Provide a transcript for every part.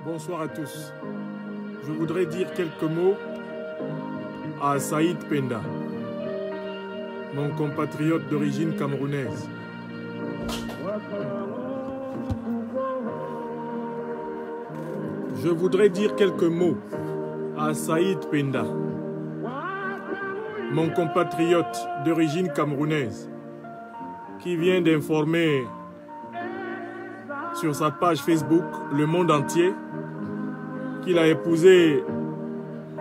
Bonsoir à tous. Je voudrais dire quelques mots à Saïd Penda, mon compatriote d'origine camerounaise. Je voudrais dire quelques mots à Saïd Penda, mon compatriote d'origine camerounaise, qui vient d'informer sur sa page Facebook le monde entier qu'il a épousé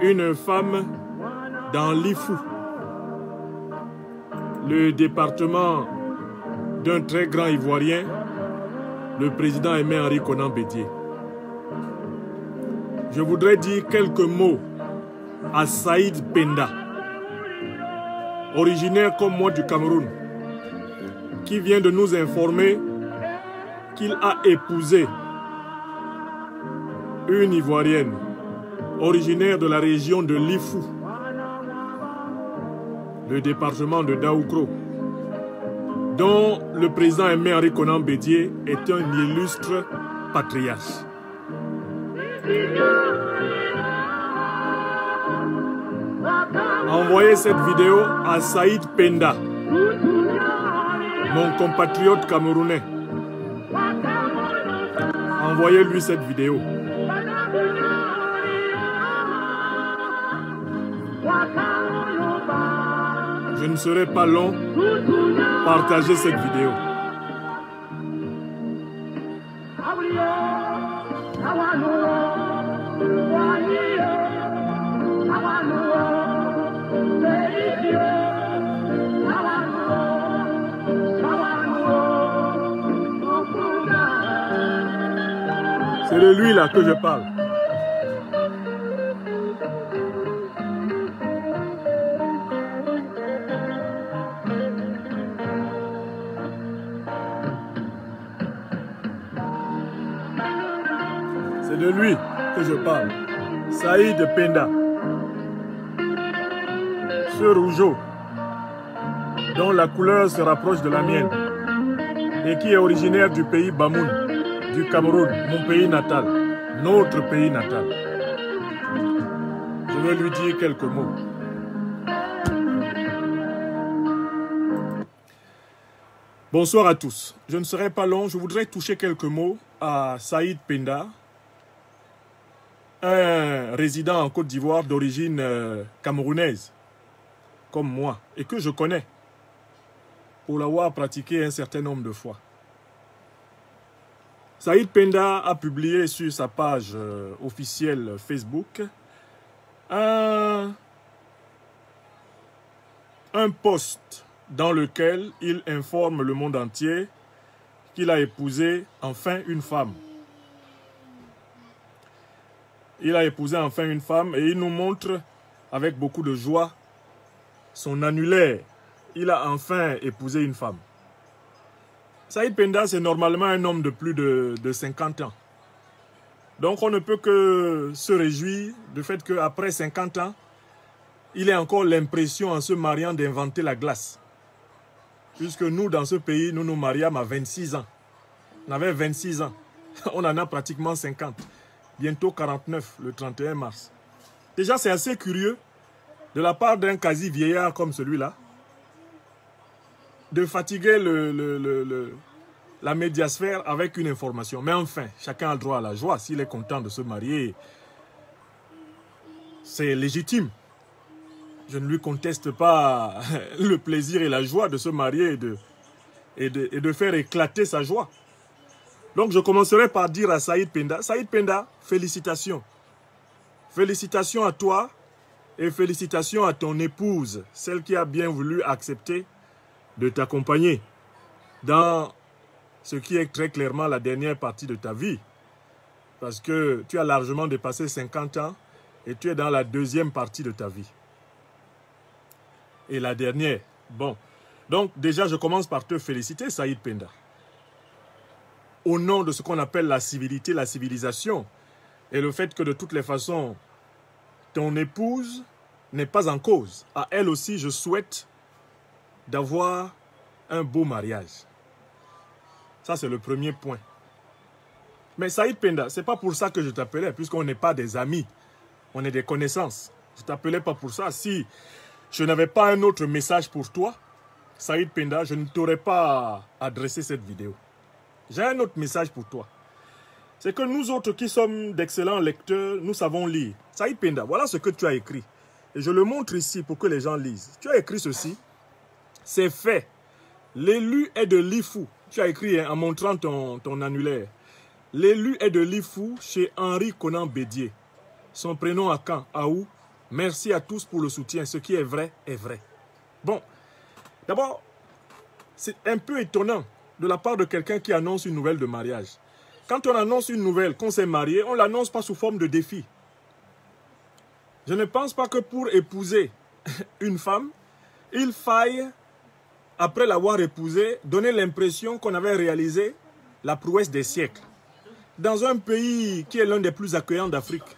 une femme dans l'Ifou, le département d'un très grand Ivoirien, le président Aimé-Henri Konan Bédié. Je voudrais dire quelques mots à Saïd Penda, originaire comme moi du Cameroun, qui vient de nous informer qu'il a épousé une Ivoirienne, originaire de la région de l'Ifou, le département de Daoukro, dont le président Aimé-Henri Konan Bédié est un illustre patriarche. Envoyez cette vidéo à Saïd Penda, mon compatriote camerounais. Envoyez-lui cette vidéo. Je ne serai pas long. Partagez cette vidéo. C'est de lui là que je parle. C'est de lui que je parle. Saïd Penda. Ce rougeau, dont la couleur se rapproche de la mienne, et qui est originaire du pays Bamoun, du Cameroun, mon pays natal, notre pays natal. Je vais lui dire quelques mots. Bonsoir à tous. Je ne serai pas long, je voudrais toucher quelques mots à Saïd Penda, un résident en Côte d'Ivoire d'origine camerounaise, comme moi, et que je connais, pour l'avoir pratiqué un certain nombre de fois. Saïd Penda a publié sur sa page officielle Facebook un post dans lequel il informe le monde entier qu'il a épousé enfin une femme. Il a épousé enfin une femme et il nous montre avec beaucoup de joie son annulaire. Il a enfin épousé une femme. Saïd Penda, c'est normalement un homme de plus de 50 ans. Donc on ne peut que se réjouir du fait qu'après 50 ans, il ait encore l'impression en se mariant d'inventer la glace. Puisque nous, dans ce pays, nous nous mariâmes à 26 ans. On avait 26 ans. On en a pratiquement 50. Bientôt 49, le 31 mars. Déjà, c'est assez curieux, de la part d'un quasi-vieillard comme celui-là, de fatiguer la médiasphère avec une information. Mais enfin, chacun a le droit à la joie. S'il est content de se marier, c'est légitime. Je ne lui conteste pas le plaisir et la joie de se marier et de faire éclater sa joie. Donc je commencerai par dire à Saïd Penda, Saïd Penda, félicitations. Félicitations à toi et félicitations à ton épouse, celle qui a bien voulu accepter de t'accompagner dans ce qui est très clairement la dernière partie de ta vie. Parce que tu as largement dépassé 50 ans et tu es dans la deuxième partie de ta vie. Et la dernière. Bon. Donc déjà, je commence par te féliciter, Saïd Penda. Au nom de ce qu'on appelle la civilité, la civilisation, et le fait que de toutes les façons, ton épouse n'est pas en cause. À elle aussi, je souhaite d'avoir un beau mariage. Ça, c'est le premier point. Mais Saïd Penda, c'est pas pour ça que je t'appelais, puisqu'on n'est pas des amis. On est des connaissances. Je t'appelais pas pour ça. Si je n'avais pas un autre message pour toi, Saïd Penda, je ne t'aurais pas adressé cette vidéo. J'ai un autre message pour toi. C'est que nous autres qui sommes d'excellents lecteurs, nous savons lire. Saïd Penda, voilà ce que tu as écrit. Et je le montre ici pour que les gens lisent. Tu as écrit ceci. C'est fait. L'élu est de l'IFU. Tu as écrit en montrant ton annulaire. L'élu est de l'IFU chez Henri Konan Bédié. Son prénom à quand? À où? Merci à tous pour le soutien. Ce qui est vrai est vrai. Bon, d'abord, c'est un peu étonnant de la part de quelqu'un qui annonce une nouvelle de mariage. Quand on annonce une nouvelle, qu'on s'est marié, on ne l'annonce pas sous forme de défi. Je ne pense pas que pour épouser une femme, il faille, après l'avoir épousée, donner l'impression qu'on avait réalisé la prouesse des siècles. Dans un pays qui est l'un des plus accueillants d'Afrique,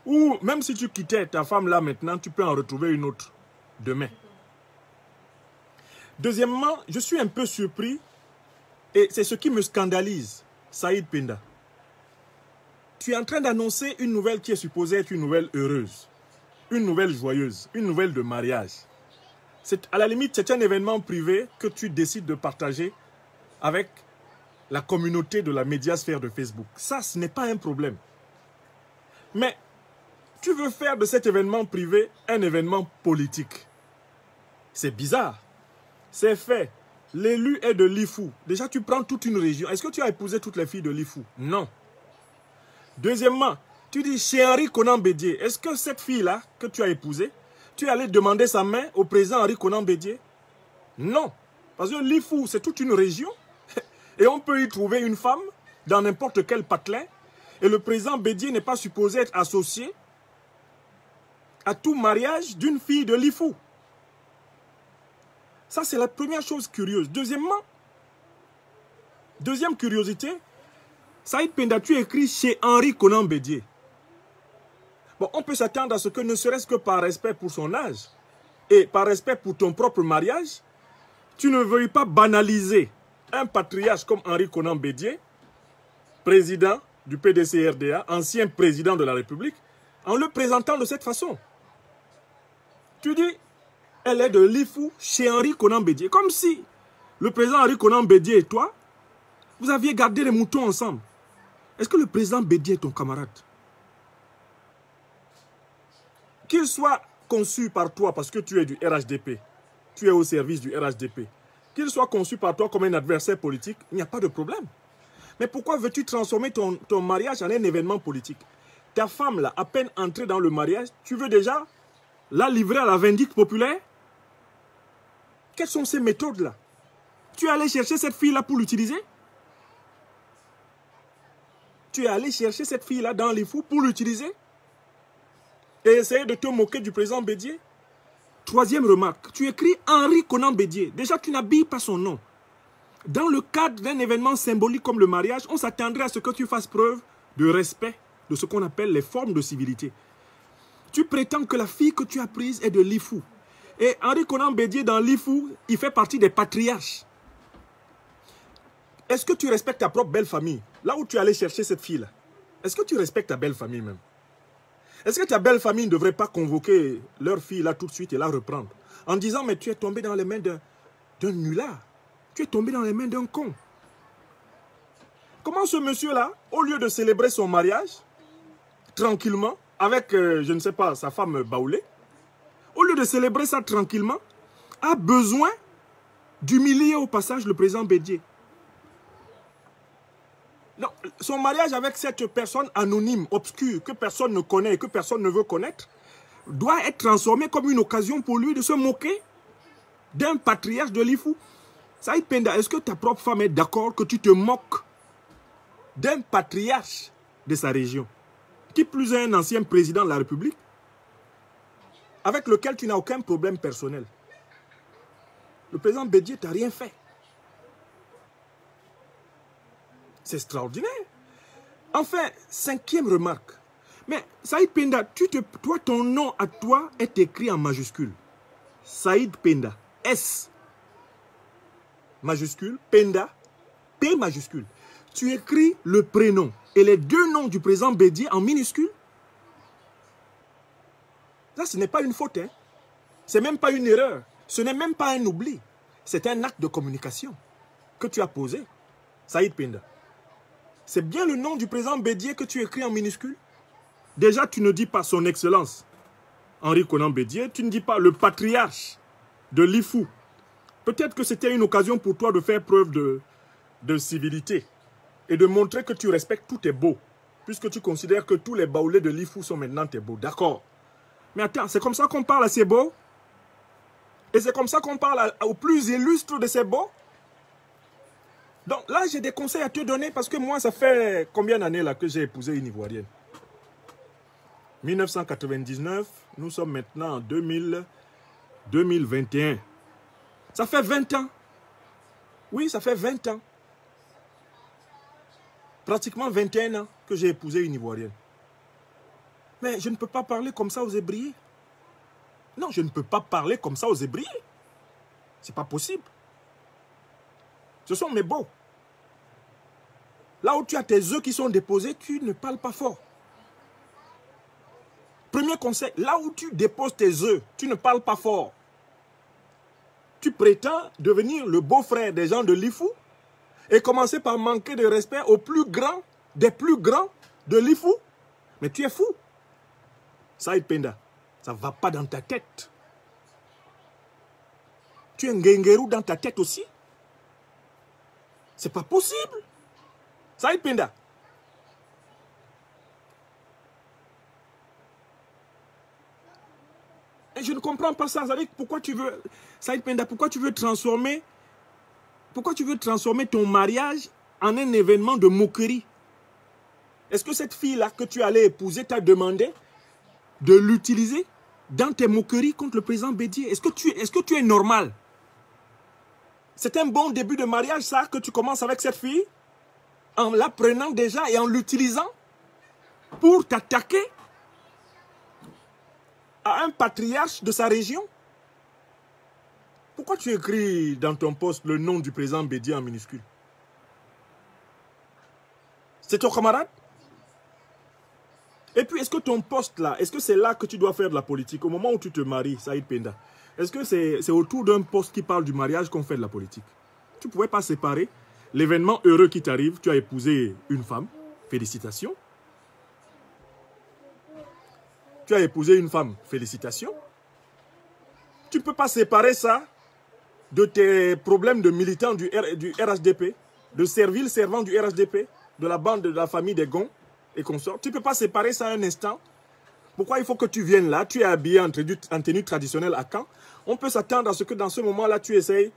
où même si tu quittais ta femme là maintenant, tu peux en retrouver une autre demain. Deuxièmement, je suis un peu surpris, et c'est ce qui me scandalise, Saïd Penda. Tu es en train d'annoncer une nouvelle qui est supposée être une nouvelle heureuse, une nouvelle joyeuse, une nouvelle de mariage. À la limite, c'est un événement privé que tu décides de partager avec la communauté de la médiasphère de Facebook. Ça, ce n'est pas un problème. Mais tu veux faire de cet événement privé un événement politique. C'est bizarre. C'est fait. L'élu est de l'IFU. Déjà, tu prends toute une région. Est-ce que tu as épousé toutes les filles de l'IFU? Non. Deuxièmement, tu dis chez Henri Konan Bédié. Est-ce que cette fille-là que tu as épousée, tu es allé demander sa main au président Henri Konan Bédié? Non. Parce que l'IFU, c'est toute une région. Et on peut y trouver une femme dans n'importe quel patelin. Et le président Bédié n'est pas supposé être associé à tout mariage d'une fille de l'IFU. Ça, c'est la première chose curieuse. Deuxièmement, deuxième curiosité, Saïd Penda, tu écris chez Henri Konan Bédié. Bon, on peut s'attendre à ce que, ne serait-ce que par respect pour son âge et par respect pour ton propre mariage, tu ne veuilles pas banaliser un patriarche comme Henri Konan Bédié, président du PDC-RDA, ancien président de la République, en le présentant de cette façon. Tu dis, elle est de l'IFU chez Henri Konan Bédié. Comme si le président Henri Konan Bédié et toi, vous aviez gardé les moutons ensemble. Est-ce que le président Bédié est ton camarade? Qu'il soit conçu par toi parce que tu es du RHDP, tu es au service du RHDP, qu'il soit conçu par toi comme un adversaire politique, il n'y a pas de problème. Mais pourquoi veux-tu transformer ton mariage en un événement politique? Ta femme, là, à peine entrée dans le mariage, tu veux déjà la livrer à la vindicte populaire? Quelles sont ces méthodes-là? Tu es allé chercher cette fille-là pour l'utiliser? Tu es allé chercher cette fille-là dans les fous pour l'utiliser? Et essayer de te moquer du président Bédié? Troisième remarque, tu écris Henri Konan Bédié. Déjà, tu n'habilles pas son nom. Dans le cadre d'un événement symbolique comme le mariage, on s'attendrait à ce que tu fasses preuve de respect de ce qu'on appelle les formes de civilité. Tu prétends que la fille que tu as prise est de l'IFU. Et Henri Konan Bédié, dans l'IFU, il fait partie des patriarches. Est-ce que tu respectes ta propre belle famille? Là où tu es allé chercher cette fille-là, est-ce que tu respectes ta belle famille même? Est-ce que ta belle famille ne devrait pas convoquer leur fille là tout de suite et la reprendre? En disant, mais tu es tombé dans les mains d'un nulard. Tu es tombé dans les mains d'un con. Comment ce monsieur-là, au lieu de célébrer son mariage, tranquillement, avec, je ne sais pas, sa femme Baoulé, au lieu de célébrer ça tranquillement, a besoin d'humilier au passage le président Bédié? Non, son mariage avec cette personne anonyme, obscure, que personne ne connaît et que personne ne veut connaître, doit être transformé comme une occasion pour lui de se moquer d'un patriarche de l'IFU. Saïd Penda, est-ce que ta propre femme est d'accord que tu te moques d'un patriarche de sa région, qui plus est un ancien président de la République, avec lequel tu n'as aucun problème personnel? Le président Bédié t'a rien fait. C'est extraordinaire. Enfin, cinquième remarque. Mais Saïd Penda, toi, ton nom à toi est écrit en majuscule. Saïd Penda. S majuscule, Penda, P majuscule. tu écris le prénom et les deux noms du président Bédié en minuscules. Ça, ce n'est pas une faute, hein. Ce n'est même pas une erreur. Ce n'est même pas un oubli. C'est un acte de communication que tu as posé, Saïd Penda. C'est bien le nom du président Bédié que tu écris en minuscules. Déjà, tu ne dis pas son excellence, Henri Konan Bédié, tu ne dis pas le patriarche de l'Ifou. Peut-être que c'était une occasion pour toi de faire preuve de civilité et de montrer que tu respectes tous tes beaux, puisque tu considères que tous les baoulés de l'Ifou sont maintenant tes beaux. D'accord. Mais attends, c'est comme ça qu'on parle à ces beaux? Et c'est comme ça qu'on parle aux plus illustres de ces beaux? Donc là, j'ai des conseils à te donner parce que moi, ça fait combien d'années là que j'ai épousé une Ivoirienne? 1999, nous sommes maintenant en 2021. Ça fait 20 ans. Oui, ça fait 20 ans. Pratiquement 21 ans que j'ai épousé une Ivoirienne. Mais je ne peux pas parler comme ça aux Hébriers. Non, je ne peux pas parler comme ça aux Hébriers. C'est pas possible. Ce sont mes beaux. Là où tu as tes œufs qui sont déposés, tu ne parles pas fort. Premier conseil, là où tu déposes tes œufs, tu ne parles pas fort. Tu prétends devenir le beau-frère des gens de l'Ifou et commencer par manquer de respect aux plus grands, des plus grands de l'Ifou. Mais tu es fou. Saïd Penda, ça ne va pas dans ta tête. Tu es un Ngengerou dans ta tête aussi. C'est pas possible. Saïd Penda. Et je ne comprends pas ça. Pourquoi tu veux, Saïd Penda, pourquoi tu veux transformer ton mariage en un événement de moquerie? Est-ce que cette fille-là que tu allais épouser t'a demandé de l'utiliser dans tes moqueries contre le président Bédié? Est-ce que tu es normal? C'est un bon début de mariage, ça, que tu commences avec cette fille, en la prenant déjà et en l'utilisant pour t'attaquer à un patriarche de sa région? Pourquoi tu écris dans ton poste le nom du président Bédié en minuscule? C'est ton camarade? Et puis, est-ce que ton poste là, est-ce que c'est là que tu dois faire de la politique? Au moment où tu te maries, Saïd Penda, est-ce que c'est autour d'un poste qui parle du mariage qu'on fait de la politique? Tu ne pouvais pas séparer l'événement heureux qui t'arrive, tu as épousé une femme, félicitations. Tu as épousé une femme, félicitations. Tu ne peux pas séparer ça de tes problèmes de militants du RHDP, de serviles servants du RHDP, de la bande de la famille des Gonds et consorts. Tu ne peux pas séparer ça un instant. Pourquoi il faut que tu viennes là? Tu es habillé en tenue traditionnelle à Caen. On peut s'attendre à ce que dans ce moment-là, tu essayes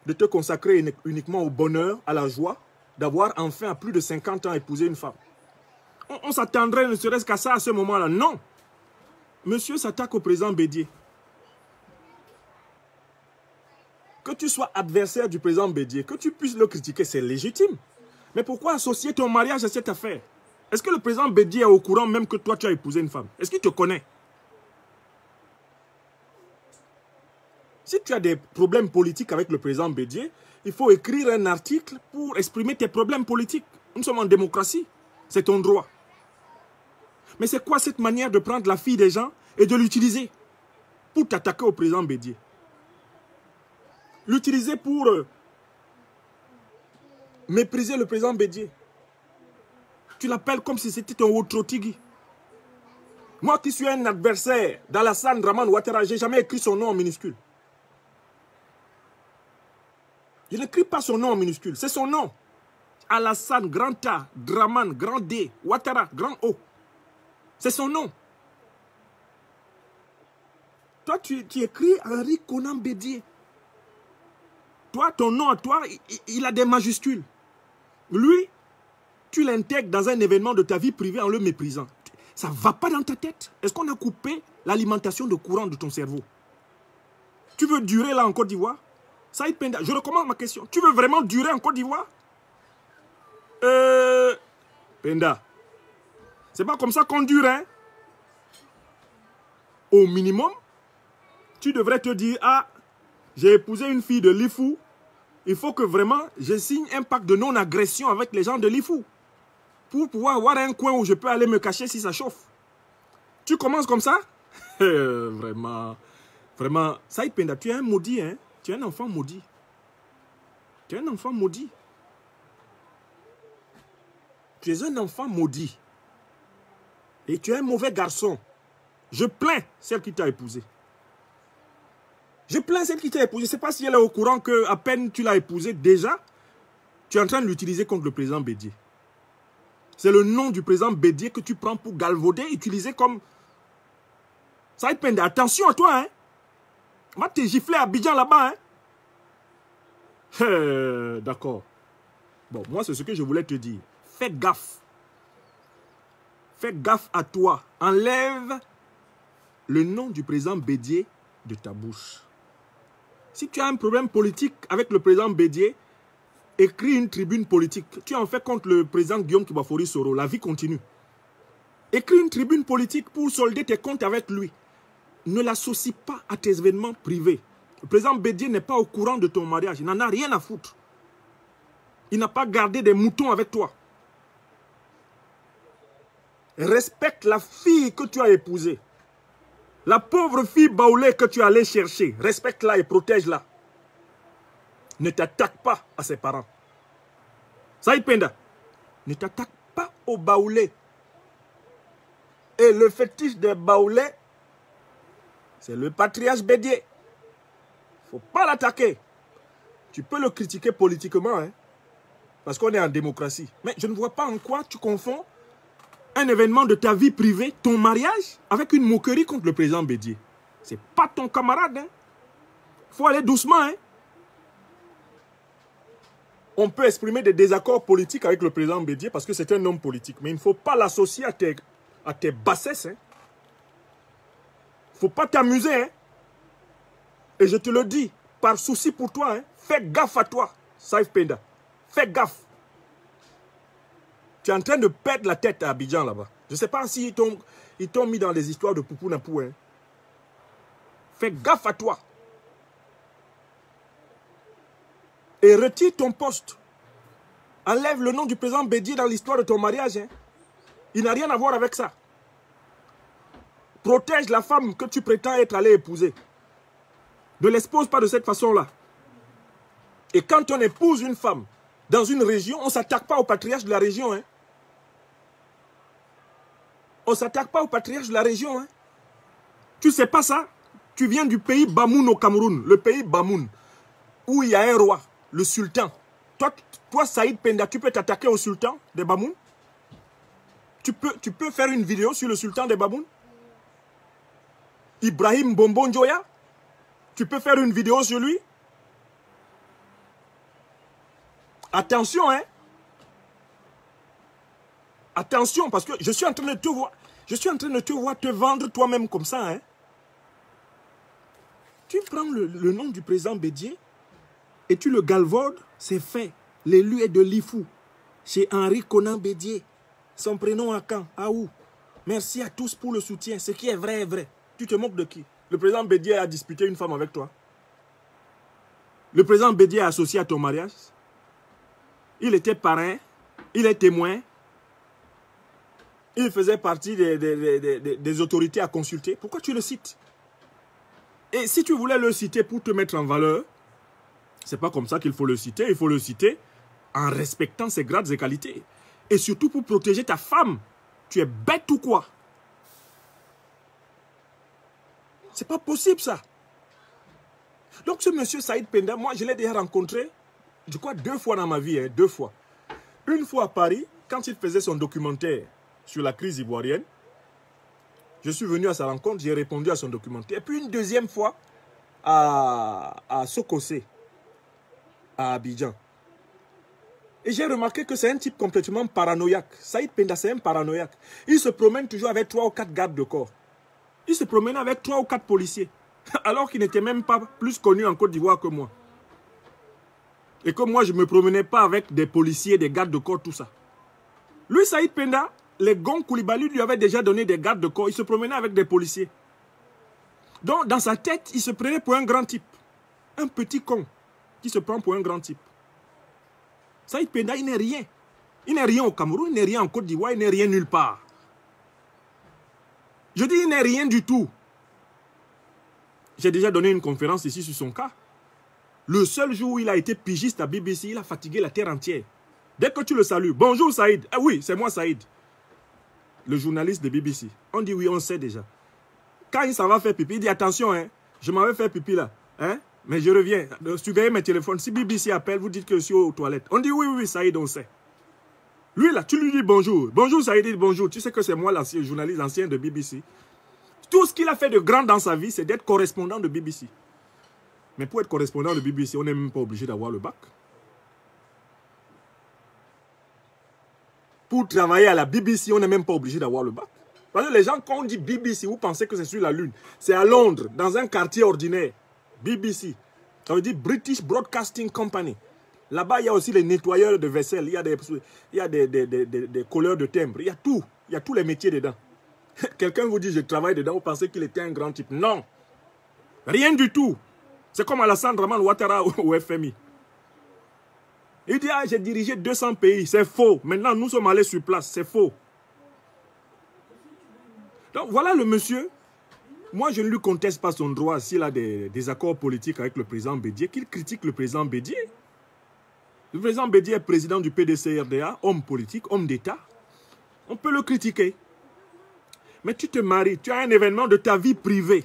de te consacrer uniquement au bonheur, à la joie, d'avoir enfin à plus de 50 ans épousé une femme. On s'attendrait ne serait-ce qu'à ça à ce moment-là. Non. Monsieur s'attaque au président Bédié. Que tu sois adversaire du président Bédié, que tu puisses le critiquer, c'est légitime. Mais pourquoi associer ton mariage à cette affaire? Est-ce que le président Bédié est au courant même que toi tu as épousé une femme? Est-ce qu'il te connaît? Si tu as des problèmes politiques avec le président Bédié, il faut écrire un article pour exprimer tes problèmes politiques. Nous sommes en démocratie. C'est ton droit. Mais c'est quoi cette manière de prendre la fille des gens et de l'utiliser pour t'attaquer au président Bédié? L'utiliser pour mépriser le président Bédié. Tu l'appelles comme si c'était un Outrotigi. Moi qui suis un adversaire d'Alassane Draman Ouattara, je n'ai jamais écrit son nom en minuscule. Je n'écris pas son nom en minuscule, c'est son nom. Alassane, grand A, Draman, grand D, Ouattara, grand O. C'est son nom. Toi, tu écris Henri Konan Bédié. Toi, ton nom à toi, il a des majuscules. Lui, tu l'intègres dans un événement de ta vie privée en le méprisant. Ça ne va pas dans ta tête. Est-ce qu'on a coupé l'alimentation de courant de ton cerveau? Tu veux durer là en Côte d'Ivoire? Saïd Penda, je recommence ma question. Tu veux vraiment durer en Côte d'Ivoire? Penda, c'est pas comme ça qu'on dure, hein? Au minimum, tu devrais te dire, ah, j'ai épousé une fille de l'Ifou, il faut que vraiment je signe un pacte de non-agression avec les gens de l'IFU. Pour pouvoir avoir un coin où je peux aller me cacher si ça chauffe. Tu commences comme ça? Vraiment, vraiment. Saïd Penda, tu es un maudit, hein? Tu es un enfant maudit. Tu es un enfant maudit. Tu es un enfant maudit. Et tu es un mauvais garçon. Je plains celle qui t'a épousé. Je plains celle qui t'a épousé. Je ne sais pas si elle est au courant qu'à peine tu l'as épousé, déjà, tu es en train de l'utiliser contre le président Bédié. C'est le nom du président Bédié que tu prends pour galvauder, utiliser comme... Saïd Penda, attention à toi, hein. On va te gifler à Abidjan là-bas, hein. D'accord. Bon, moi, c'est ce que je voulais te dire. Fais gaffe. Fais gaffe à toi. Enlève le nom du président Bédié de ta bouche. Si tu as un problème politique avec le président Bédié, écris une tribune politique. Tu en fais contre le président Guillaume Kibafori Soro. La vie continue. Écris une tribune politique pour solder tes comptes avec lui. Ne l'associe pas à tes événements privés. Le président Bédié n'est pas au courant de ton mariage. Il n'en a rien à foutre. Il n'a pas gardé des moutons avec toi. Respecte la fille que tu as épousée. La pauvre fille baoulée que tu es allé chercher. Respecte-la et protège-la. Ne t'attaque pas à ses parents. Saïd Penda, ne t'attaque pas aux baoulés. Et le fétiche des baoulés, c'est le patriarche Bédié. Il ne faut pas l'attaquer. Tu peux le critiquer politiquement, hein, parce qu'on est en démocratie. Mais je ne vois pas en quoi tu confonds un événement de ta vie privée, ton mariage, avec une moquerie contre le président Bédié. Ce n'est pas ton camarade. Il faut aller doucement, hein. On peut exprimer des désaccords politiques avec le président Bédié parce que c'est un homme politique. Mais il ne faut pas l'associer à tes bassesses. Il ne faut pas t'amuser. Hein. Et je te le dis, par souci pour toi, hein, fais gaffe à toi, Saïd Penda. Fais gaffe. Tu es en train de perdre la tête à Abidjan là-bas. Je ne sais pas si ils t'ont mis dans les histoires de Poupou Napou. Hein. Fais gaffe à toi. Et retire ton poste. Enlève le nom du président Bédié dans l'histoire de ton mariage. Hein. Il n'a rien à voir avec ça. Protège la femme que tu prétends être allé épouser. Ne l'expose pas de cette façon-là. Et quand on épouse une femme dans une région, on ne s'attaque pas au patriarche de la région. Hein. On ne s'attaque pas au patriarche de la région. Hein. Tu ne sais pas ça? Tu viens du pays Bamoun au Cameroun, le pays Bamoun, où il y a un roi. Le sultan. Toi, Saïd Penda, tu peux t'attaquer au sultan des Bamoun? Tu peux faire une vidéo sur le sultan des Bamoun? Ibrahim Bombo Njoya? Tu peux faire une vidéo sur lui? Attention, hein? Attention, parce que je suis en train de te voir. Je suis en train de te voir te vendre toi-même comme ça, hein? Tu prends le nom du président Bédié et tu le galvaudes, c'est fait. L'élu est de l'IFU, chez Henri Conan Bédié. Son prénom à quand? À où? Merci à tous pour le soutien. Ce qui est vrai est vrai. Tu te moques de qui? Le président Bédié a disputé une femme avec toi. Le président Bédié est associé à ton mariage. Il était parrain. Il est témoin. Il faisait partie des autorités à consulter. Pourquoi tu le cites? Et si tu voulais le citer pour te mettre en valeur, c'est pas comme ça qu'il faut le citer. Il faut le citer en respectant ses grades et qualités. Et surtout pour protéger ta femme. Tu es bête ou quoi? C'est pas possible ça. Donc ce monsieur Saïd Penda, moi je l'ai déjà rencontré, je crois 2 fois dans ma vie, hein, 2 fois. Une fois à Paris, quand il faisait son documentaire sur la crise ivoirienne, je suis venu à sa rencontre, j'ai répondu à son documentaire. Et puis une deuxième fois à Sokosé, à Abidjan. Et j'ai remarqué que c'est un type complètement paranoïaque. Saïd Penda, c'est un paranoïaque. Il se promène toujours avec 3 ou 4 gardes de corps. Il se promenait avec 3 ou 4 policiers. Alors qu'il n'était même pas plus connu en Côte d'Ivoire que moi. Et que moi, je ne me promenais pas avec des policiers, des gardes de corps, tout ça. Lui, Saïd Penda, les Gong Koulibaly lui avaient déjà donné des gardes de corps. Il se promenait avec des policiers. Donc, dans sa tête, il se prenait pour un grand type. Un petit con. qui se prend pour un grand type. Saïd Penda, il n'est rien. Il n'est rien au Cameroun, il n'est rien en Côte d'Ivoire, il n'est rien nulle part. Je dis, il n'est rien du tout. J'ai déjà donné une conférence ici sur son cas. Le seul jour où il a été pigiste à BBC, il a fatigué la terre entière. Dès que tu le salues, bonjour Saïd. Ah oui, c'est moi Saïd. Le journaliste de BBC. On dit oui, on sait déjà. Quand il s'en va faire pipi, il dit attention, hein, je m'en vais faire pipi là. Hein, mais je reviens. Surveillez mes téléphones. Si BBC appelle, vous dites que je suis aux toilettes. On dit oui, oui, Saïd, on sait. Lui là, tu lui dis bonjour. Bonjour Saïd, il dit bonjour. Tu sais que c'est moi l'ancien journaliste ancien de BBC. Tout ce qu'il a fait de grand dans sa vie, c'est d'être correspondant de BBC. Mais pour être correspondant de BBC, on n'est même pas obligé d'avoir le bac. Pour travailler à la BBC, on n'est même pas obligé d'avoir le bac. Parce que les gens, quand on dit BBC, vous pensez que c'est sur la Lune. C'est à Londres, dans un quartier ordinaire. BBC. Ça veut dire British Broadcasting Company. Là-bas, il y a aussi les nettoyeurs de vaisselle. Il y a des colleurs de timbre. Il y a tout. Il y a tous les métiers dedans. Quelqu'un vous dit, je travaille dedans, vous pensez qu'il était un grand type. Non. Rien du tout. C'est comme Alassane Draman Ouattara au FMI. Il dit, ah, j'ai dirigé 200 pays. C'est faux. Maintenant, nous sommes allés sur place. C'est faux. Donc, voilà le monsieur. Moi, je ne lui conteste pas son droit s'il a des accords politiques avec le président Bédié, qu'il critique le président Bédié. Le président Bédié est président du PDC-RDA, homme politique, homme d'État. On peut le critiquer. Mais tu te maries, tu as un événement de ta vie privée.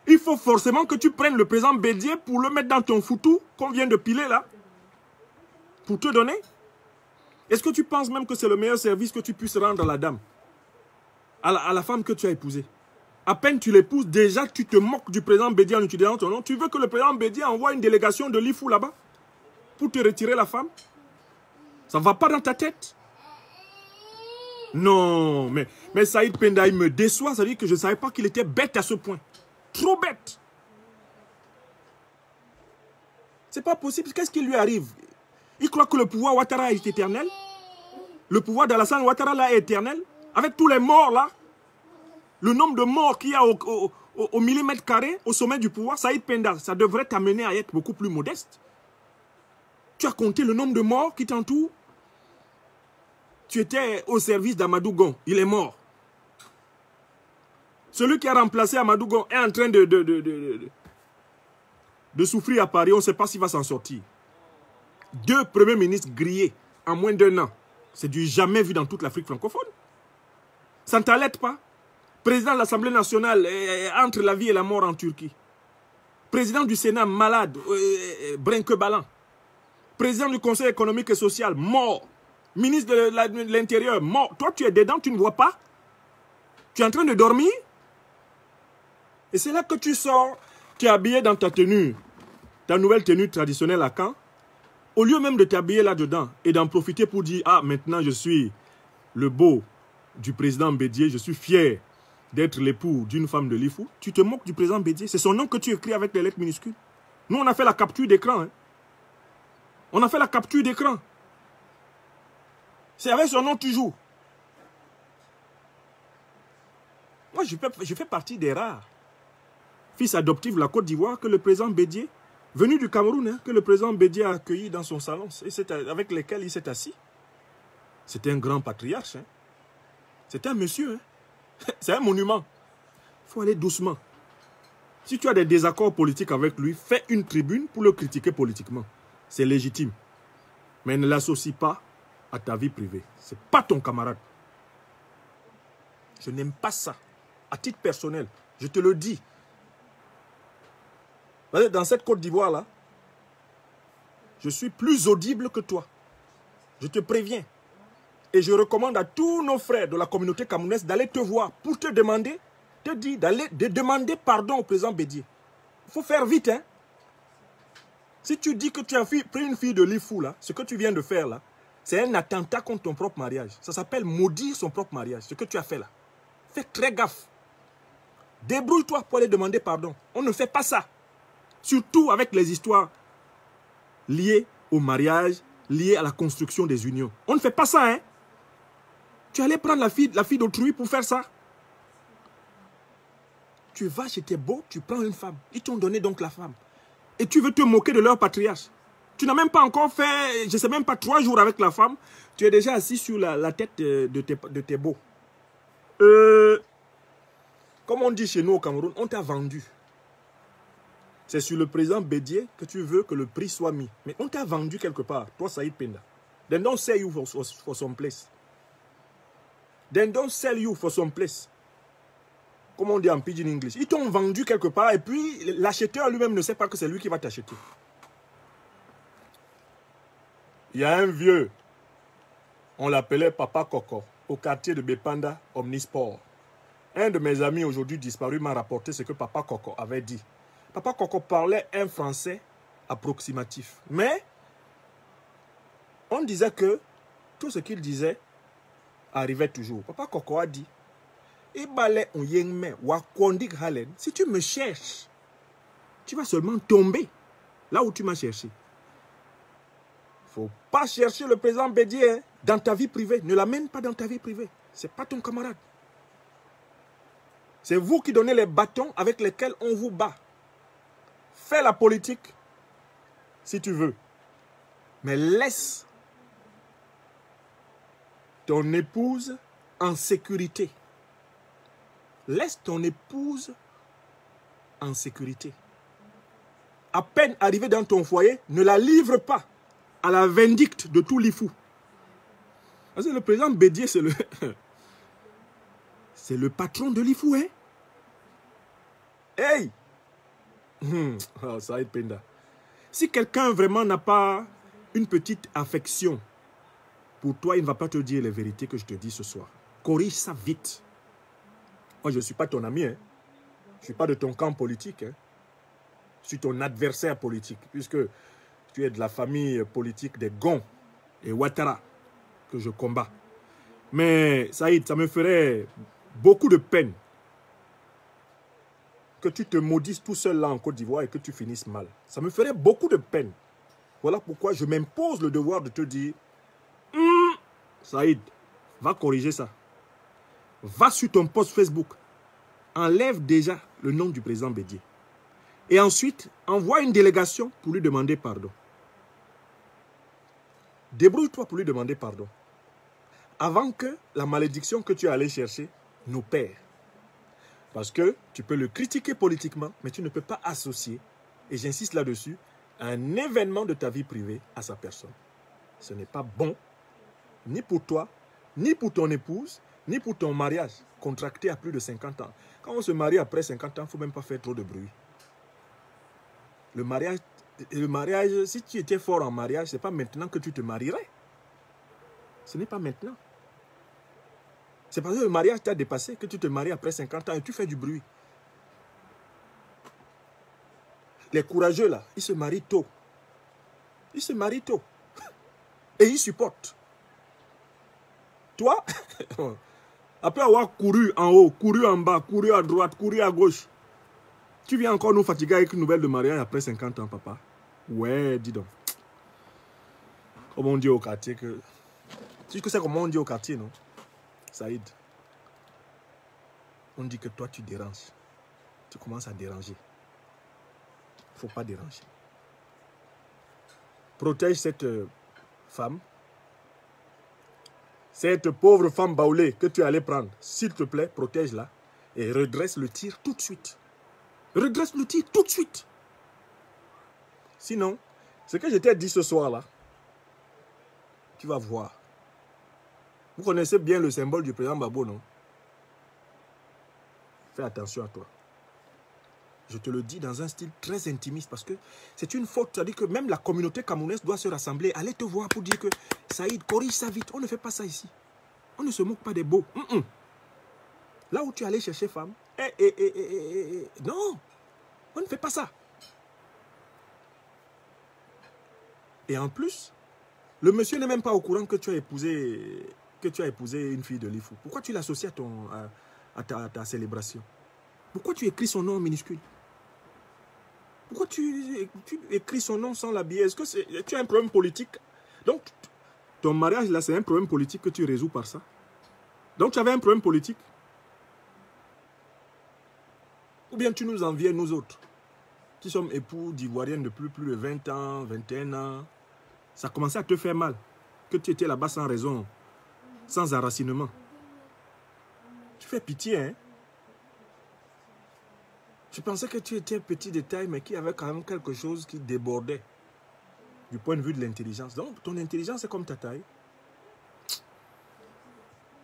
Il faut forcément que tu prennes le président Bédié pour le mettre dans ton foutou qu'on vient de piler là. Pour te donner. Est-ce que tu penses même que c'est le meilleur service que tu puisses rendre à la dame? À la femme que tu as épousée? À peine tu l'épouses, déjà tu te moques du président Bédié en utilisant ton nom. Tu veux que le président Bédié envoie une délégation de l'IFU là-bas pour te retirer la femme? Ça ne va pas dans ta tête? Non, mais Saïd Penda, il me déçoit. Ça veut dire que je ne savais pas qu'il était bête à ce point. Trop bête. C'est pas possible. Qu'est-ce qui lui arrive? Il croit que le pouvoir Ouattara est éternel? Le pouvoir d'Alassane Ouattara là est éternel? Avec tous les morts là? Le nombre de morts qu'il y a au millimètre carré, au sommet du pouvoir, Saïd Penda, ça devrait t'amener à être beaucoup plus modeste. Tu as compté le nombre de morts qui t'entourent? Tu étais au service d'Amadou Gon, il est mort. Celui qui a remplacé Amadou Gon est en train de souffrir à Paris, on ne sait pas s'il va s'en sortir. 2 premiers ministres grillés en moins d'1 an. C'est du jamais vu dans toute l'Afrique francophone. Ça ne t'allait pas? Président de l'Assemblée nationale entre la vie et la mort en Turquie. Président du Sénat malade, Brinquebalan. Président du Conseil économique et social, mort. Ministre de l'Intérieur, mort. Toi, tu es dedans, tu ne vois pas? Tu es en train de dormir? Et c'est là que tu sors, tu es habillé dans ta tenue, ta nouvelle tenue traditionnelle à Caen. Au lieu même de t'habiller là-dedans et d'en profiter pour dire, ah, maintenant je suis le beau du président Bédié, je suis fier d'être l'époux d'une femme de l'IFU, tu te moques du président Bédié. C'est son nom que tu écris avec les lettres minuscules. Nous, on a fait la capture d'écran. Hein. On a fait la capture d'écran. C'est avec son nom toujours. Moi, je fais partie des rares fils adoptifs de la Côte d'Ivoire que le président Bédié, venu du Cameroun, hein, que le président Bédié a accueilli dans son salon, et avec lesquels il s'est assis. C'était un grand patriarche. Hein. C'était un monsieur. Hein. C'est un monument. Il faut aller doucement. Si tu as des désaccords politiques avec lui, fais une tribune pour le critiquer politiquement. C'est légitime. Mais ne l'associe pas à ta vie privée. Ce n'est pas ton camarade. Je n'aime pas ça. À titre personnel, je te le dis. Dans cette Côte d'Ivoire là, je suis plus audible que toi. Je te préviens. Et je recommande à tous nos frères de la communauté camerounaise d'aller te voir pour te demander, de demander pardon au président Bédié. Il faut faire vite, hein. Si tu dis que tu as pris une fille de l'IFU là, ce que tu viens de faire là, c'est un attentat contre ton propre mariage. Ça s'appelle maudire son propre mariage, ce que tu as fait là. Fais très gaffe. Débrouille-toi pour aller demander pardon. On ne fait pas ça. Surtout avec les histoires liées au mariage, liées à la construction des unions. On ne fait pas ça, hein. Tu allais prendre la fille d'autrui pour faire ça. Tu vas chez tes beaux, tu prends une femme. Ils t'ont donné donc la femme. Et tu veux te moquer de leur patriarche. Tu n'as même pas encore fait, je ne sais même pas, 3 jours avec la femme. Tu es déjà assis sur la tête de tes beaux. Comme on dit chez nous au Cameroun, on t'a vendu. C'est sur le président Bédié que tu veux que le prix soit mis. Mais on t'a vendu quelque part, toi Saïd Penda. Then don't sell you for some place. Then don't sell you for some place. Comme on dit en pidgin English. Ils t'ont vendu quelque part et puis l'acheteur lui-même ne sait pas que c'est lui qui va t'acheter. Il y a un vieux, on l'appelait Papa Coco, au quartier de Bepanda, Omnisport. Un de mes amis aujourd'hui disparu m'a rapporté ce que Papa Coco avait dit. Papa Coco parlait un français approximatif. Mais on disait que tout ce qu'il disait arrivait toujours. Papa Coco a dit, si tu me cherches, tu vas seulement tomber là où tu m'as cherché. Il ne faut pas chercher le président Bédié dans ta vie privée. Ne l'amène pas dans ta vie privée. Ce n'est pas ton camarade. C'est vous qui donnez les bâtons avec lesquels on vous bat. Fais la politique si tu veux. Mais laisse ton épouse en sécurité. Laisse ton épouse en sécurité. À peine arrivée dans ton foyer, ne la livre pas à la vindicte de tout l'IFU. Parce que le président Bédié, c'est le patron de l'IFU, hein? Hey! Oh, Saïd Penda. Si quelqu'un vraiment n'a pas une petite affection pour toi, il ne va pas te dire les vérités que je te dis ce soir. Corrige ça vite. Moi, je ne suis pas ton ami, hein? Je ne suis pas de ton camp politique, hein? Je suis ton adversaire politique, puisque tu es de la famille politique des Gon et Ouattara que je combats. Mais Saïd, ça me ferait beaucoup de peine que tu te maudisses tout seul là en Côte d'Ivoire et que tu finisses mal. Ça me ferait beaucoup de peine. Voilà pourquoi je m'impose le devoir de te dire, Saïd, va corriger ça. Va sur ton post Facebook. Enlève déjà le nom du président Bédié. Et ensuite, envoie une délégation pour lui demander pardon. Débrouille-toi pour lui demander pardon. Avant que la malédiction que tu es allé chercher nous perd. Parce que tu peux le critiquer politiquement, mais tu ne peux pas associer, et j'insiste là-dessus, un événement de ta vie privée à sa personne. Ce n'est pas bon, ni pour toi, ni pour ton épouse, ni pour ton mariage, contracté à plus de 50 ans. Quand on se marie après 50 ans, il ne faut même pas faire trop de bruit. Le mariage, si tu étais fort en mariage, ce n'est pas maintenant que tu te marierais. Ce n'est pas maintenant. C'est parce que le mariage t'a dépassé que tu te maries après 50 ans et tu fais du bruit. Les courageux là, ils se marient tôt. Ils se marient tôt. Et ils supportent. Toi, après avoir couru en haut, couru en bas, couru à droite, couru à gauche, tu viens encore nous fatiguer avec une nouvelle de mariage après 50 ans, papa. Ouais, dis donc. Comment on dit au quartier que... Tu sais que c'est comment on dit au quartier, non? Saïd, on dit que toi tu déranges. Tu commences à déranger. Il ne faut pas déranger. Protège cette femme. Cette pauvre femme baoulée que tu allais prendre. S'il te plaît, protège-la. Et redresse le tir tout de suite. Redresse le tir tout de suite. Sinon, ce que je t'ai dit ce soir-là, tu vas voir. Vous connaissez bien le symbole du président Babo, non? Fais attention à toi. Je te le dis dans un style très intimiste parce que c'est une faute. C'est-à-dire que même la communauté camerounaise doit se rassembler, aller te voir pour dire que Saïd, corrige ça vite. On ne fait pas ça ici. On ne se moque pas des beaux. Là où tu allais chercher femme, non, on ne fait pas ça. Et en plus, le monsieur n'est même pas au courant que tu as épousé une fille de l'IFU. Pourquoi tu l'associes à ta célébration? Pourquoi tu écris son nom en minuscule? Pourquoi tu écris son nom sans l'habiller? Est-ce que tu as un problème politique? Donc, ton mariage là, c'est un problème politique que tu résous par ça. Donc, tu avais un problème politique? Ou bien tu nous enviais, nous autres, qui sommes époux d'Ivoiriennes depuis plus de 20 ans, 21 ans, ça commençait à te faire mal. Que tu étais là-bas sans raison, sans enracinement. Tu fais pitié, hein? Je pensais que tu étais un petit détail, mais qu'il y avait quand même quelque chose qui débordait du point de vue de l'intelligence. Donc, ton intelligence est comme ta taille.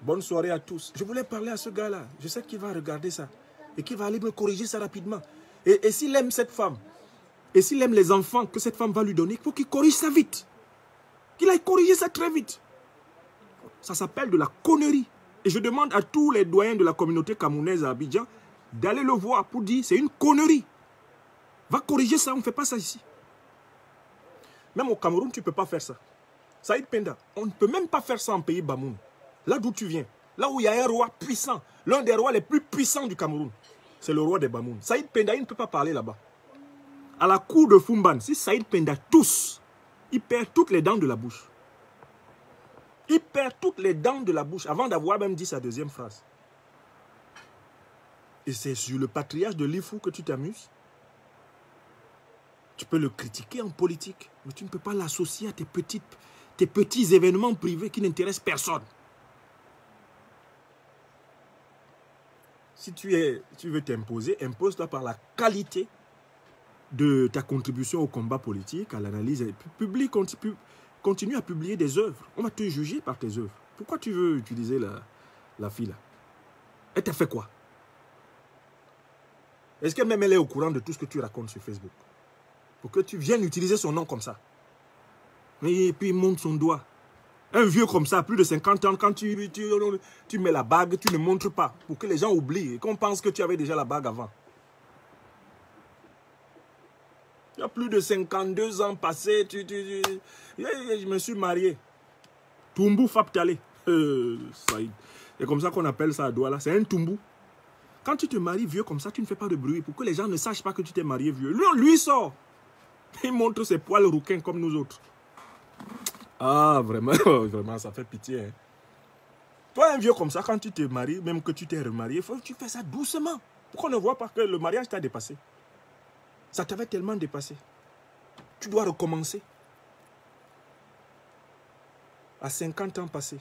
Bonne soirée à tous. Je voulais parler à ce gars-là. Je sais qu'il va regarder ça et qu'il va aller me corriger ça rapidement. Et s'il aime cette femme, et s'il aime les enfants que cette femme va lui donner, il faut qu'il corrige ça vite. Qu'il aille corriger ça très vite. Ça s'appelle de la connerie. Et je demande à tous les doyens de la communauté camerounaise à Abidjan d'aller le voir pour dire c'est une connerie. Va corriger ça, on ne fait pas ça ici. Même au Cameroun, tu ne peux pas faire ça. Saïd Penda, on ne peut même pas faire ça en pays Bamoun. Là d'où tu viens, là où il y a un roi puissant, l'un des rois les plus puissants du Cameroun, c'est le roi des Bamoun. Saïd Penda, il ne peut pas parler là-bas. À la cour de Fumban, si Saïd Penda tousse, il perd toutes les dents de la bouche. Il perd toutes les dents de la bouche avant d'avoir même dit sa deuxième phrase. Et c'est sur le patriarche de Lifou que tu t'amuses. Tu peux le critiquer en politique, mais tu ne peux pas l'associer à tes petits événements privés qui n'intéressent personne. Si tu veux t'imposer, impose-toi par la qualité de ta contribution au combat politique, à l'analyse. Continue à publier des œuvres. On va te juger par tes œuvres. Pourquoi tu veux utiliser la fille là? Elle t'a fait quoi? Est-ce que même elle est au courant de tout ce que tu racontes sur Facebook? Pour que tu viennes utiliser son nom comme ça. Et puis il monte son doigt. Un vieux comme ça, plus de 50 ans, quand tu mets la bague, tu ne montres pas. Pour que les gens oublient et qu'on pense que tu avais déjà la bague avant. Il y a plus de 52 ans passés, je me suis marié. Tumbu Faptale. C'est comme ça qu'on appelle ça à Douala. C'est un tumbu. Quand tu te maries vieux comme ça, tu ne fais pas de bruit pour que les gens ne sachent pas que tu t'es marié vieux. Lui sort. Il montre ses poils rouquins comme nous autres. Ah, vraiment, vraiment, ça fait pitié. Hein. Toi, un vieux comme ça, quand tu te maries, même que tu t'es remarié, tu fais ça doucement. Pourquoi on ne voit pas que le mariage t'a dépassé? Ça t'avait tellement dépassé. Tu dois recommencer. À 50 ans passés.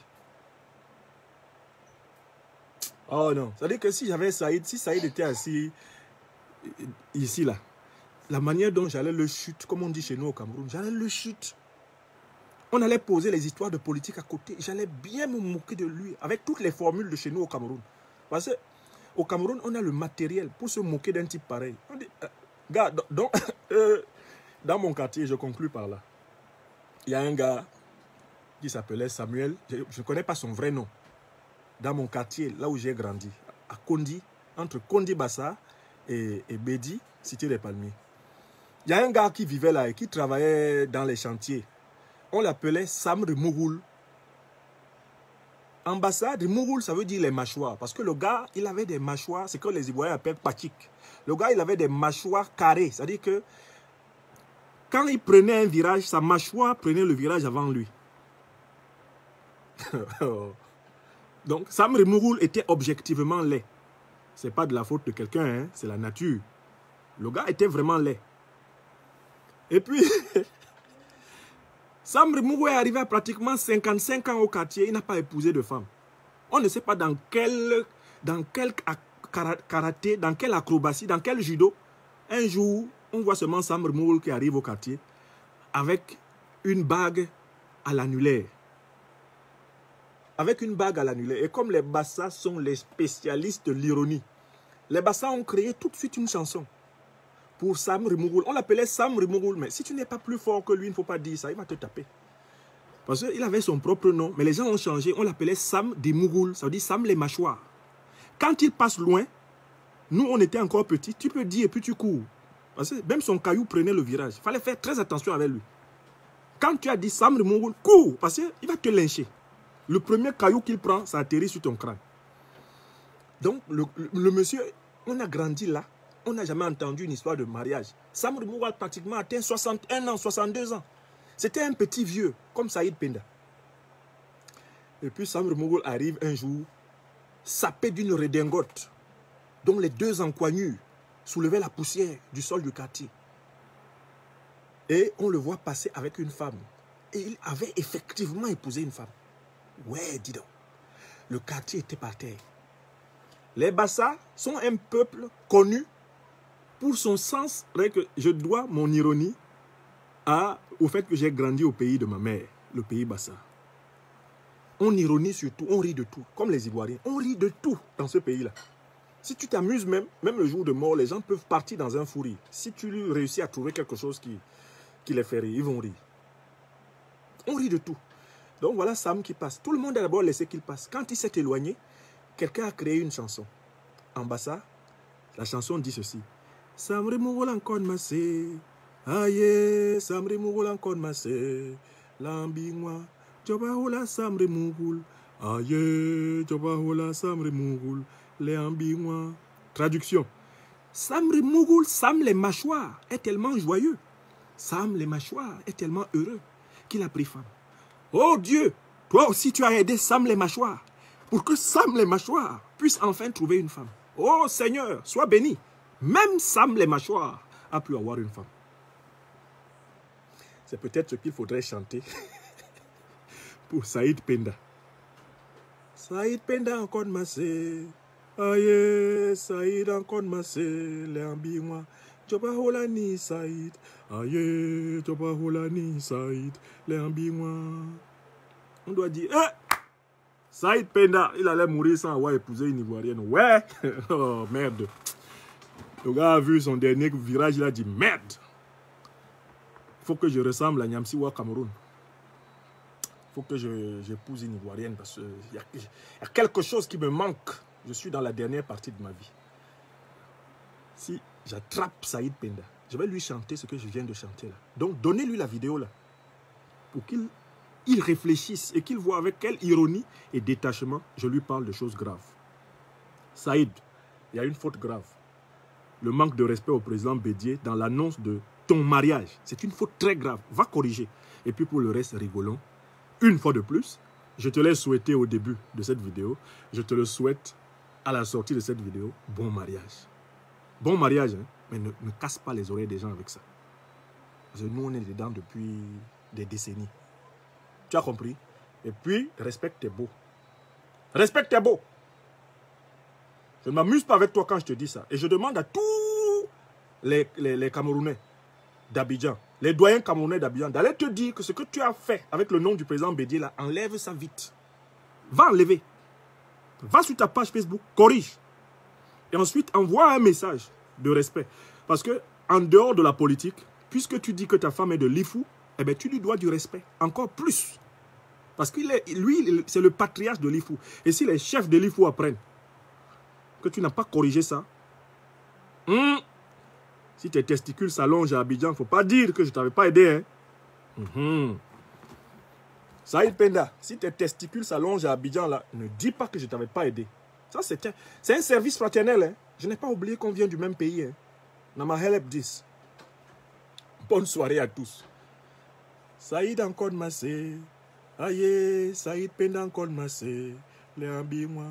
Oh non. Ça veut dire que si j'avais Saïd, si Saïd était assis ici, là, la manière dont j'allais le chute, comme on dit chez nous au Cameroun, j'allais le chute. On allait poser les histoires de politique à côté. J'allais bien me moquer de lui avec toutes les formules de chez nous au Cameroun. Parce qu'au Cameroun, on a le matériel pour se moquer d'un type pareil. On dit, gars, dans mon quartier, je conclus par là. Il y a un gars qui s'appelait Samuel. Je ne connais pas son vrai nom. Dans mon quartier, là où j'ai grandi, à Kondi, entre Kondi Bassa et Bedi, cité des Palmiers. Il y a un gars qui vivait là et qui travaillait dans les chantiers. On l'appelait Sam de Mouroul. Ambassade de Mouroul, ça veut dire les mâchoires. Parce que le gars, il avait des mâchoires, c'est ce que les Ivoiriens appellent pachik. Le gars, il avait des mâchoires carrées. C'est-à-dire que quand il prenait un virage, sa mâchoire prenait le virage avant lui. Donc, Sam de Mouroul était objectivement laid. Ce n'est pas de la faute de quelqu'un, hein, c'est la nature. Le gars était vraiment laid. Et puis, Sam Rimouou est arrivé à pratiquement 55 ans au quartier. Il n'a pas épousé de femme. On ne sait pas dans quel karaté, dans quelle acrobatie, dans quel judo. Un jour, on voit seulement Sam Rimouou qui arrive au quartier avec une bague à l'annulaire. Avec une bague à l'annulaire. Et comme les Bassas sont les spécialistes de l'ironie, les Bassas ont créé tout de suite une chanson pour Sam Rimouroul. On l'appelait Sam Rimouroul, mais si tu n'es pas plus fort que lui, il ne faut pas dire ça, il va te taper. Parce qu'il avait son propre nom, mais les gens ont changé, on l'appelait Sam Dimouroul, ça veut dire Sam les mâchoires. Quand il passe loin, nous on était encore petits, tu peux dire et puis tu cours. Parce que même son caillou prenait le virage, il fallait faire très attention avec lui. Quand tu as dit Sam Rimouroul, cours, parce qu'il va te lyncher. Le premier caillou qu'il prend, ça atterrit sur ton crâne. Donc le monsieur, on a grandi là. On n'a jamais entendu une histoire de mariage. Sam Rimouroul a pratiquement atteint 61 ans, 62 ans. C'était un petit vieux, comme Saïd Penda. Et puis Sam Rimouroul arrive un jour, sapé d'une redingote, dont les deux encoignures soulevaient la poussière du sol du quartier. Et on le voit passer avec une femme. Et il avait effectivement épousé une femme. Ouais, dis donc. Le quartier était par terre. Les Bassa sont un peuple connu pour son sens. Je dois mon ironie au fait que j'ai grandi au pays de ma mère, le pays Bassa. On ironise sur tout, on rit de tout, comme les Ivoiriens. On rit de tout dans ce pays-là. Si tu t'amuses même le jour de mort, les gens peuvent partir dans un fou rire. Si tu réussis à trouver quelque chose qui les fait rire, ils vont rire. On rit de tout. Donc voilà Sam qui passe. Tout le monde a d'abord laissé qu'il passe. Quand il s'est éloigné, quelqu'un a créé une chanson. En Bassa, la chanson dit ceci. Samri Mouroul encore massé. Aïe, Samri Mouroul encore massé. Lambingwa. Jobahola Samri Mouroul. Aïe, Jobahola Samri Mouroul. Léambingwa. Traduction. Samri Mouroul, Sam les mâchoires, est tellement joyeux. Sam les mâchoires est tellement heureux qu'il a pris femme. Oh Dieu, toi aussi tu as aidé Sam les mâchoires pour que Sam les mâchoires puisse enfin trouver une femme. Oh Seigneur, sois béni. Même Sam les mâchoires a pu avoir une femme. C'est peut-être ce qu'il faudrait chanter pour Saïd Penda. Saïd Penda encore massé. Aïe, Saïd encore massé. Léambingwa. Joba holani Saïd. Aïe, Joba holani Saïd. Léambingwa. On doit dire, Saïd Penda, il allait mourir sans avoir épousé une Ivoirienne. Ouais. Oh merde. Le gars a vu son dernier virage, il a dit merde. Il faut que je ressemble à Nyamsiwa Cameroun. Il faut que j'épouse une Ivoirienne parce qu'il y a quelque chose qui me manque. Je suis dans la dernière partie de ma vie. Si j'attrape Saïd Penda, je vais lui chanter ce que je viens de chanter là. Donc donnez-lui la vidéo là. Pour qu'il réfléchisse et qu'il voit avec quelle ironie et détachement je lui parle de choses graves. Saïd, il y a une faute grave. Le manque de respect au président Bédié dans l'annonce de ton mariage. C'est une faute très grave. Va corriger. Et puis pour le reste, rigolons. Une fois de plus, je te l'ai souhaité au début de cette vidéo. Je te le souhaite à la sortie de cette vidéo. Bon mariage. Bon mariage, hein? Mais ne casse pas les oreilles des gens avec ça. Parce que nous, on est dedans depuis des décennies. Tu as compris? Et puis, respecte tes beaux. Respecte tes beaux. Je ne m'amuse pas avec toi quand je te dis ça. Et je demande à tous les Camerounais d'Abidjan, les doyens Camerounais d'Abidjan, d'aller te dire que ce que tu as fait avec le nom du président Bédié, là, enlève ça vite. Va enlever. Va sur ta page Facebook, corrige. Et ensuite, envoie un message de respect. Parce que, en dehors de la politique, puisque tu dis que ta femme est de l'Ifou, eh bien, tu lui dois du respect. Encore plus. Parce que lui, c'est le patriarche de l'Ifou. Et si les chefs de l'Ifou apprennent que tu n'as pas corrigé ça, si tes testicules s'allongent à Abidjan, il ne faut pas dire que je ne t'avais pas aidé. Hein? Saïd Penda, si tes testicules s'allongent à Abidjan, là, ne dis pas que je ne t'avais pas aidé. Ça, c'est un service fraternel. Hein? Je n'ai pas oublié qu'on vient du même pays. Hein? Nama help this. Bonne soirée à tous. Saïd encore massé. Aïe, Saïd Penda encore massé. Léambi moi.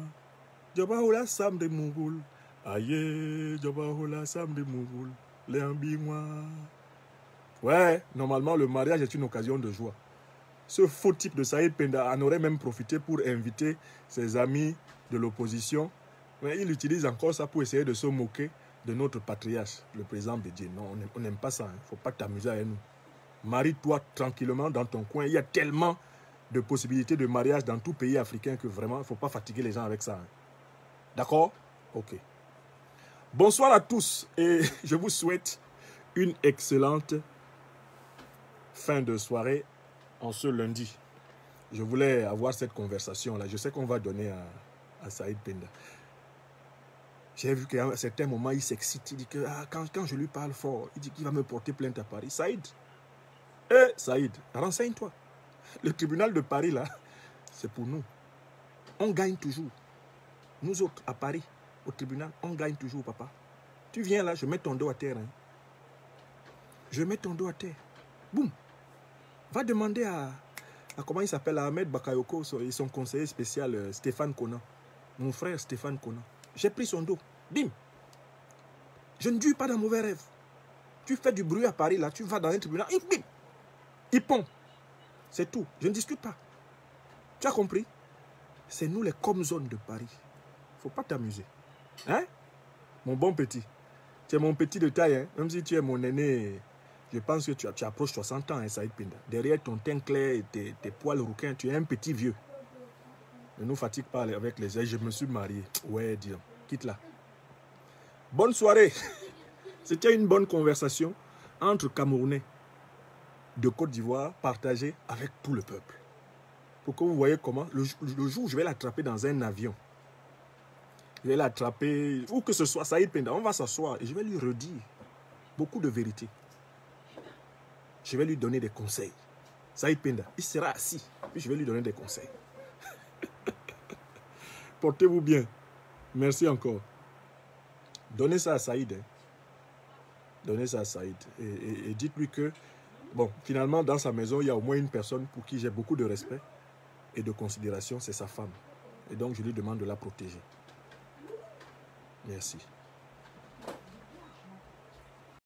Joba hola sam de Mougoul. Aïe, Joba hola sam de Mougoul. Léambi moi. Ouais, normalement, le mariage est une occasion de joie. Ce faux type de Saïd Penda en aurait même profité pour inviter ses amis de l'opposition. Mais il utilise encore ça pour essayer de se moquer de notre patriarche, le président Bédié. Non, on n'aime pas ça. Il ne faut pas t'amuser avec nous. Marie-toi tranquillement dans ton coin. Il y a tellement de possibilités de mariage dans tout pays africain que vraiment, il ne faut pas fatiguer les gens avec ça. Hein. D'accord? Ok. Bonsoir à tous et je vous souhaite une excellente fin de soirée en ce lundi. Je voulais avoir cette conversation-là. Je sais qu'on va donner à Saïd Penda. J'ai vu qu'à un certain moment, il s'excite. Il dit que quand je lui parle fort, il dit qu'il va me porter plainte à Paris. Saïd, Saïd, renseigne-toi. Le tribunal de Paris, là, c'est pour nous. On gagne toujours. Nous autres, à Paris, au tribunal, on gagne toujours, papa. Tu viens là, je mets ton dos à terre. Hein. Je mets ton dos à terre. Boum. Va demander à comment il s'appelle, Ahmed Bakayoko, et son conseiller spécial, Stéphane Konan. Mon frère Stéphane Konan. J'ai pris son dos. Bim. Je ne dure pas dans mauvais rêve. tu fais du bruit à Paris, là, tu vas dans un tribunal, il pond. C'est tout. Je ne discute pas. Tu as compris? C'est nous les com-zones de Paris. Il ne faut pas t'amuser. Hein? Mon bon petit. Tu es mon petit de taille, hein? Même si tu es mon aîné, je pense que tu approches 60 ans, hein, Saïd Penda. Derrière ton teint clair et tes poils rouquins, tu es un petit vieux. Ne nous fatigue pas avec les ailes. Je me suis marié. Ouais, dis donc. Quitte là. Bonne soirée. C'était une bonne conversation entre Camerounais de Côte d'Ivoire partagée avec tout le peuple. Pour que vous voyez comment, le jour où je vais l'attraper dans un avion, je vais l'attraper, où que ce soit, Saïd Penda, on va s'asseoir et je vais lui redire beaucoup de vérité. Je vais lui donner des conseils. Saïd Penda, il sera assis, puis je vais lui donner des conseils. Portez-vous bien. Merci encore. Donnez ça à Saïd. Hein. Donnez ça à Saïd. Et dites-lui que, bon, finalement, dans sa maison, il y a au moins une personne pour qui j'ai beaucoup de respect et de considération, c'est sa femme. Et donc, je lui demande de la protéger. Merci.